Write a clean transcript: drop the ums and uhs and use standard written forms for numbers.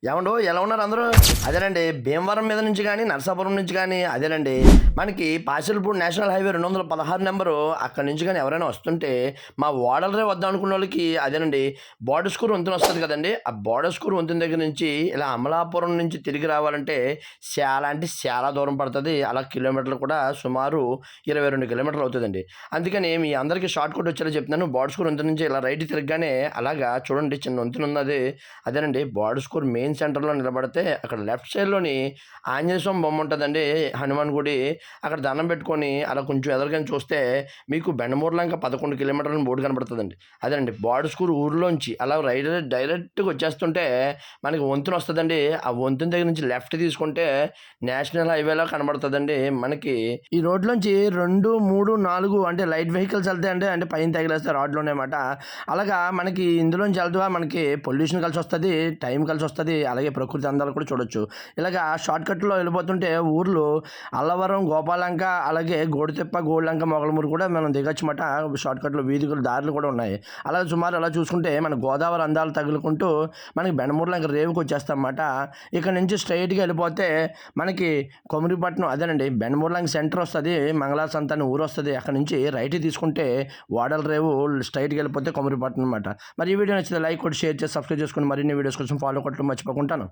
ఏమండో ఎలా ఉన్నారు అందరూ? అదేనండి భీమవరం మీద నుంచి గానీ, నరసాపురం నుంచి గానీ, అదేనండి మనకి పాసిల్పూర్ నేషనల్ హైవే 216 నంబరు అక్కడి నుంచి గానీ ఎవరైనా వస్తుంటే, మా ఓడలరే వద్దాం అనుకున్నోళ్ళకి అదేనండి బోర్డర్ వంతెన వస్తది కదండీ! ఆ బోర్డర్ వంతెన దగ్గర నుంచి ఇలా అమలాపురం నుంచి తిరిగి రావాలంటే చాలా అంటే చాలా దూరం పడతది. అలా కిలోమీటర్లు కూడా సుమారు 22 కిలోమీటర్లు అవుతదండి. అందుకని మీ అందరికీ షార్ట్ కట్ వచ్చేలా చెప్తున్నాను. బోర్డర్ వంతెన నుంచి ఇలా రైట్ తిరగగానే అలాగా చూడండి చిన్న వంతెన ఉన్నది. అదేనండి బోర్డర్ మెయిన్ సెంటర్‌లో నిలబడితే అక్కడ లెఫ్ట్ సైడ్‌లోని ఆంజనేయ స్వామి బొమ్మ ఉంటదండి. హనుమాన్ గుడి. అక్కడ దండం పెట్టుకొని అలా కొంచెం ఎదరగానే చూస్తే మీకు బెండమూరు 11 కిలోమీటర్లని బోర్డ్ కనపడుతదండి. అదేనండి బోర్డర్ ఊర్లోంచి అలా డైరెక్ట్‌గా వచ్చేస్తుంటే మనకి వంతెన వస్తదండి. ఆ వంతెన దగ్గర నుంచి లెఫ్ట్ తీసుకుంటే నేషనల్ హైవేలా కనబడుతదండి. మనకి ఈ రోడ్‌లోంచి 2, 3, 4 అంటే లైట్ వెహికల్స్ ఎళ్తాయండి. అంటే పైన తగిలేస్తే రాడ్‌లున్నాయన్నమాట. అలాగా మనకి ఇందులోంచి వెళ్తూ మనకి పొల్యూషన్ కలిసొస్తది. టైం కలిసొస్తది. అలాగే ప్రకృతి అందాలు కూడా చూడొచ్చు. ఇలాగా షార్ట్‌కట్‌లో వెళ్ళిపోతుంటే ఊర్లు అల్లవరం, గోపాలంక అలాగే గోడితిప్ప, గోల్డంక, మొగలమూరు కూడా మనం దిగొచ్చమాట. షార్ట్‌కట్‌లో వీధులు, దారులు కూడా ఉన్నాయి. అలా సుమారు అలా చూసుకుంటే మన గోదావరి అందాలు తగులుకుంటూ మనకి బెండమూరులో ఇంక రేవుకొచ్చేస్తామన్నమాట. ఇక్కడ నుంచి స్ట్రెయిట్‌గా వెళ్ళిపోతే మనకి కొమరిపట్నం అదేనండి బెండమూరులో సెంటర్ వస్తది. మంగళాసంత అని ఊరొస్తది. అక్కడి నుంచి రైట్ తీసుకుంటే వాడల రేవు స్ట్రెయిట్‌గా వెళ్ళిపోతే కొమరిపట్నం అన్నమాట. మరి ఈ వీడియో నచ్చితే లైక్ కొట్టి, షేర్ చేసి, సబ్స్క్రైబ్ చేసుకొని మరిన్ని వీడియోస్ కోసం ఫాలో కొట్టడం మర్చిపోకుంటాను.